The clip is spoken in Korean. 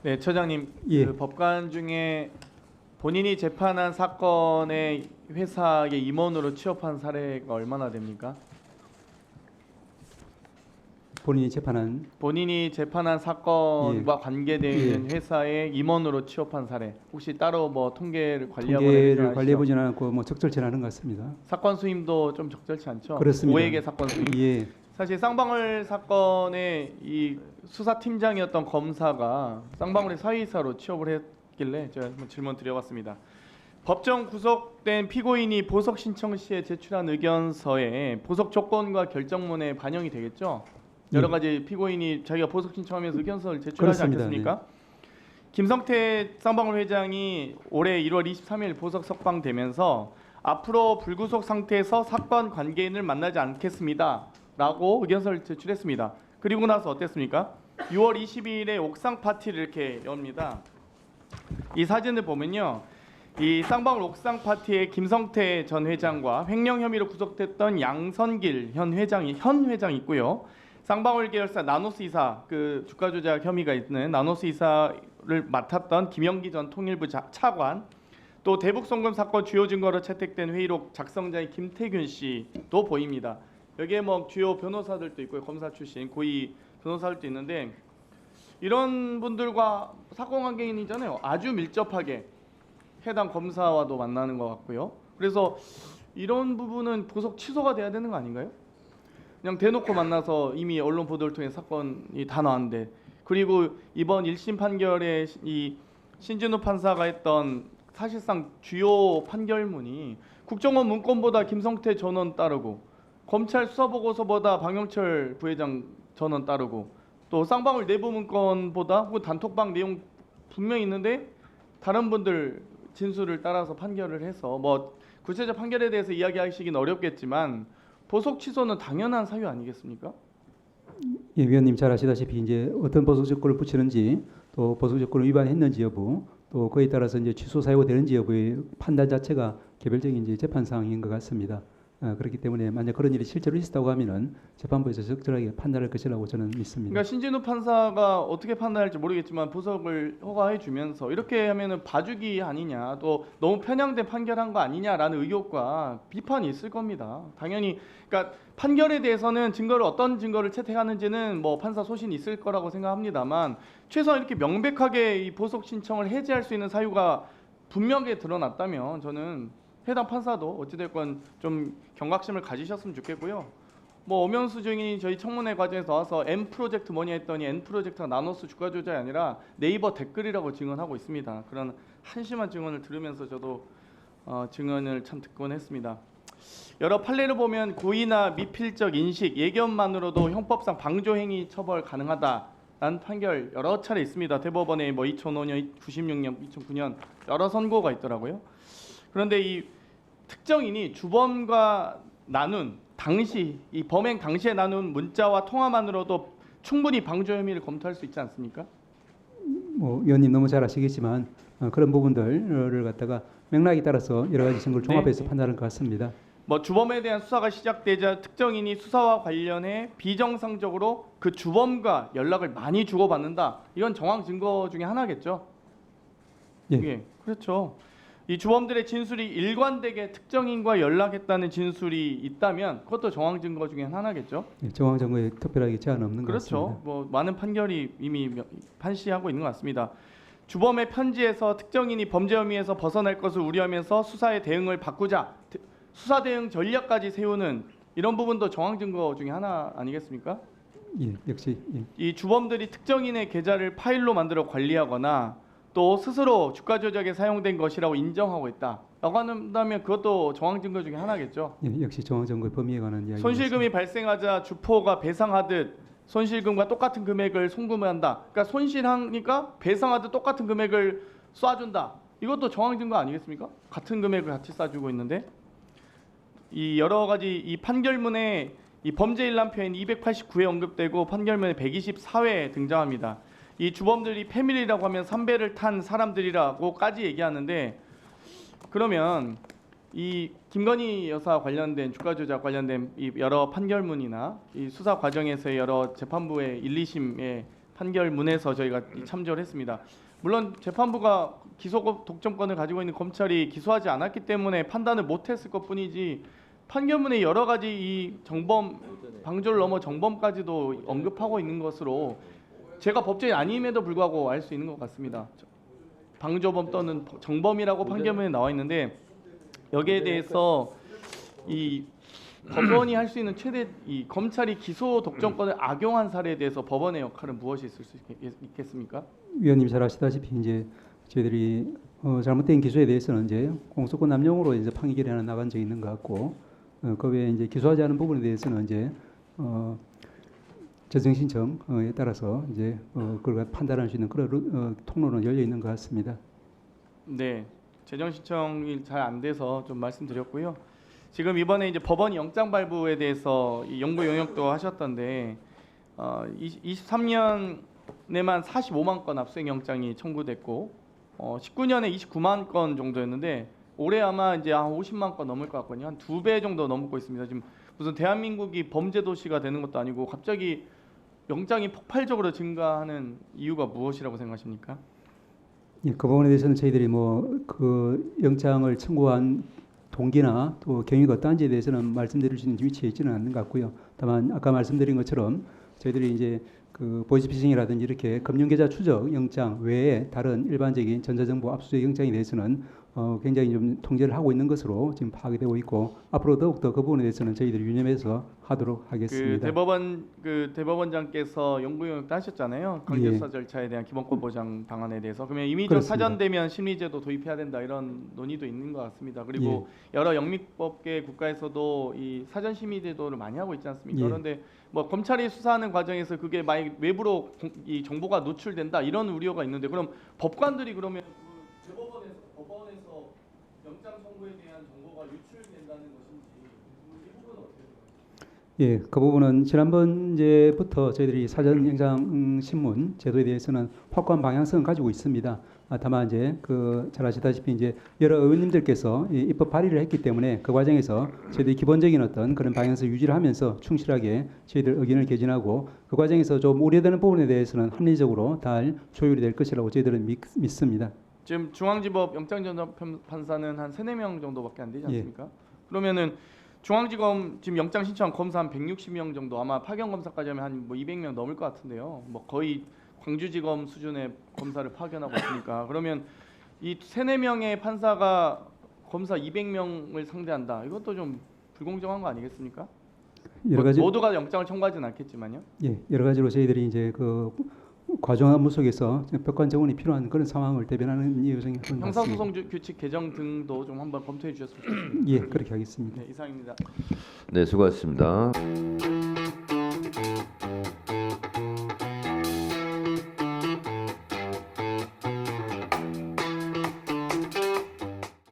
네, 처장님, 예. 그 법관 중에 본인이 재판한 사건의 회사의 임원으로 취업한 사례가 얼마나 됩니까? 본인이 재판한 본인이 재판한 사건과 관계되는 예. 회사의 임원으로 취업한 사례 혹시 따로 뭐 통계를 관리하거나 통계를 관리해 보지는 않고 뭐 적절치 않은 것 같습니다. 사건 수임도 좀 적절치 않죠? 그렇습니다. 고액의 사건 수임. 예. 사실 쌍방울 사건의 이 수사팀장이었던 검사가 쌍방울의 사회이사로 취업을 했길래 제가 한번 질문 드려봤습니다. 법정 구속된 피고인이 보석 신청 시에 제출한 의견서에 보석 조건과 결정문에 반영이 되겠죠? 여러 가지 피고인이 자기가 보석 신청하면서 의견서를 제출하지 그렇습니다. 않겠습니까? 김성태 쌍방울 회장이 올해 1월 23일 보석 석방되면서 앞으로 불구속 상태에서 사건 관계인을 만나지 않겠습니다 라고 의견서를 제출했습니다. 그리고 나서 어땠습니까? 6월 22일에 옥상 파티를 이렇게 엽니다. 이 사진을 보면요, 이 쌍방울 옥상 파티에 김성태 전 회장과 횡령 혐의로 구속됐던 양선길 현 회장이 있고요. 쌍방울 계열사 나노스 이사, 그 주가 조작 혐의가 있는 나노스 이사를 맡았던 김영기 전 통일부 차관, 또 대북 송금 사건 주요 증거로 채택된 회의록 작성자인 김태균 씨도 보입니다. 여기에 뭐 주요 변호사들도 있고요, 검사 출신 고위 변호사들도 있는데 이런 분들과 사건 관계인이잖아요. 아주 밀접하게 해당 검사와도 만나는 것 같고요. 그래서 이런 부분은 보석 취소가 돼야 되는 거 아닌가요? 그냥 대놓고 만나서 이미 언론 보도를 통해 사건이 다 나왔는데, 그리고 이번 1심 판결에 이 신진우 판사가 했던 사실상 주요 판결문이 국정원 문건보다 김성태 전원 따르고 검찰 수사보고서보다 박영철 부회장 전원 따르고 또 쌍방울 내부 문건보다 혹은 단톡방 내용 분명히 있는데 다른 분들 진술을 따라서 판결을 해서 뭐 구체적 판결에 대해서 이야기하시긴 어렵겠지만 보석 취소는 당연한 사유 아니겠습니까? 예, 위원님 잘 아시다시피 이제 어떤 보석 조건을 붙이는지 또 보석 조건을 위반했는지 여부 또 그에 따라서 이제 취소 사유가 되는지 여부의 판단 자체가 개별적인 이제 재판 사항인 것 같습니다. 그렇기 때문에 만약 그런 일이 실제로 있었다고 하면은 재판부에서 적절하게 판단할 것이라고 저는 믿습니다. 그러니까 신진우 판사가 어떻게 판단할지 모르겠지만 보석을 허가해 주면서 이렇게 하면은 봐주기 아니냐, 또 너무 편향된 판결한 거 아니냐라는 의혹과 비판이 있을 겁니다. 당연히 그러니까 판결에 대해서는 어떤 증거를 채택하는지는 뭐 판사 소신이 있을 거라고 생각합니다만 최소한 이렇게 명백하게 이 보석 신청을 해지할 수 있는 사유가 분명하게 드러났다면 저는 해당 판사도 어찌됐건 좀 경각심을 가지셨으면 좋겠고요. 뭐 엄현수 증인이 저희 청문회 과정에서 나와서 N 프로젝트 뭐냐 했더니 N 프로젝트가 나노스 주가 조작이 아니라 네이버 댓글이라고 증언하고 있습니다. 그런 한심한 증언을 들으면서 저도 증언을 참 듣곤 했습니다. 여러 판례를 보면 고의나 미필적 인식, 예견만으로도 형법상 방조행위 처벌 가능하다라는 판결 여러 차례 있습니다. 대법원에 뭐 2005년, 96년, 2009년 여러 선고가 있더라고요. 그런데 이 특정인이 주범과 나눈 당시 이 범행 당시에 나눈 문자와 통화만으로도 충분히 방조 혐의를 검토할 수 있지 않습니까? 뭐 위원님 너무 잘 아시겠지만 그런 부분들을 갖다가 맥락에 따라서 여러 가지 증거를 종합해서 판단할 것 같습니다. 뭐 주범에 대한 수사가 시작되자 특정인이 수사와 관련해 비정상적으로 그 주범과 연락을 많이 주고받는다. 이건 정황 증거 중에 하나겠죠. 예, 그렇죠. 이 주범들의 진술이 일관되게 특정인과 연락했다는 진술이 있다면 그것도 정황 증거 중에 하나겠죠. 예, 정황 증거에 특별하게 제한 없는 것 그렇죠. 같습니다. 뭐 많은 판결이 이미 판시하고 있는 것 같습니다. 주범의 편지에서 특정인이 범죄 혐의에서 벗어날 것을 우려하면서 수사의 대응을 바꾸자, 수사 대응 전략까지 세우는 이런 부분도 정황 증거 중에 하나 아니겠습니까? 예, 역시 이 주범들이 특정인의 계좌를 파일로 만들어 관리하거나 또 스스로 주가 조작에 사용된 것이라고 인정하고 있다라고 한다면 그것도 정황 증거 중에 하나겠죠. 예, 역시 정황 증거의 범위에 관한 이야기. 손실금이 발생하자 주포가 배상하듯 손실금과 똑같은 금액을 송금한다. 그러니까 손실하니까 배상하듯 똑같은 금액을 쏴준다. 이것도 정황 증거 아니겠습니까? 같은 금액을 같이 쏴주고 있는데 이 여러 가지 이 판결문에 이 범죄 일람 표현 289회 언급되고 판결문에 124회 등장합니다. 이 주범들이 패밀리라고 하면 삼배를 탄 사람들이라고까지 얘기하는데 그러면 이 김건희 여사 관련된 주가 조작 관련된 이 여러 판결문이나 이 수사 과정에서의 여러 재판부의 1, 2심의 판결문에서 저희가 참조를 했습니다. 물론 재판부가 기소 독점권을 가지고 있는 검찰이 기소하지 않았기 때문에 판단을 못했을 것뿐이지 판결문에 여러 가지 이 정범 방조를 넘어 정범까지도 언급하고 있는 것으로 제가 법조인 아님에도 불구하고 알 수 있는 것 같습니다. 방조범 또는 정범이라고 판결문에 나와 있는데 여기에 대해서 이 법원이 할 수 있는 최대 이 검찰이 기소 독점권을 악용한 사례에 대해서 법원의 역할은 무엇이 있을 수 있겠습니까? 위원님 잘 아시다시피 이제 저희들이 잘못된 기소에 대해서는 이제 공소권 남용으로 이제 판결이 하나 나간 적이 있는 것 같고 그 외에 이제 기소하지 않은 부분에 대해서는 이제 재정 신청에 따라서 이제 그걸 판단할 수 있는 그런 통로는 열려 있는 것 같습니다. 네, 재정 신청이 잘 안 돼서 좀 말씀드렸고요. 지금 이번에 이제 법원이 영장 발부에 대해서 이 연구 용역도 하셨던데 23년에만 45만 건 압수수색 영장이 청구됐고 19년에 29만 건 정도였는데 올해 아마 이제 한 50만 건 넘을 것 같거든요. 한 2배 정도 넘고 있습니다. 지금 무슨 대한민국이 범죄 도시가 되는 것도 아니고 갑자기 영장이 폭발적으로 증가하는 이유가 무엇이라고 생각하십니까? 예, 그 부분에 대해서는 저희들이 뭐 그 영장을 청구한 동기나 또 경위가 어떠한지에 대해서는 말씀드릴 수 있는 위치에 있지는 않는 것 같고요. 다만 아까 말씀드린 것처럼 저희들이 이제 그 보이스피싱이라든지 이렇게 금융계좌 추적 영장 외에 다른 일반적인 전자정보 압수수색 영장에 대해서는 굉장히 좀 통제를 하고 있는 것으로 지금 파악이 되고 있고 앞으로 더욱더 그 부분에 대해서는 저희들이 유념해서 하도록 하겠습니다. 대법원장께서 연구 용역도 하셨잖아요. 강제수사 절차에 대한 기본권 보장 방안에 대해서. 그러면 임의적 그렇습니다. 사전되면 심리제도 도입해야 된다 이런 논의도 있는 것 같습니다. 그리고 여러 영미법계 국가에서도 이 사전 심의제도를 많이 하고 있지 않습니까? 예. 그런데 뭐 검찰이 수사하는 과정에서 그게 만약 외부로 이 정보가 노출된다 이런 우려가 있는데 그럼 법관들이 그러면 법원에서 영장 청구에 대한 정보가 유출된다는 것인지 이 부분은 어떻게 생각하십니까? 예, 그 부분은 지난번제부터 저희들이 사전 영장 신문 제도에 대해서는 확고한 방향성을 가지고 있습니다. 다만 이제 잘 아시다시피 이제 여러 의원님들께서 입법 발의를 했기 때문에 그 과정에서 저희들이 기본적인 어떤 그런 방향성을 유지를 하면서 충실하게 저희들 의견을 개진하고 그 과정에서 좀 우려되는 부분에 대해서는 합리적으로 잘 조율이 될 것이라고 저희들은 믿습니다. 지금 중앙지법 영장전담 판사는 한 3-4명 정도밖에 안 되지 않습니까? 그러면은 중앙지검 지금 영장 신청 검사 한 160명 정도 아마 파견 검사까지 하면 한 뭐 200명 넘을 것 같은데요. 뭐 거의 광주지검 수준의 검사를 파견하고 있으니까 그러면 이 3-4명의 판사가 검사 200명을 상대한다. 이것도 좀 불공정한 거 아니겠습니까? 여러 가지 모두가 영장을 청구하지는 않겠지만요. 예, 여러 가지로 저희들이 이제 그 과정 업무 속에서 법관 정원이 필요한 그런 상황을 대변하는 예정인 것 같습니다. 형사소송 규칙 개정 등도 좀 한번 검토해 주셨으면 좋겠습니다. 예, 그렇게 하겠습니다. 네, 이상입니다. 네, 수고하셨습니다.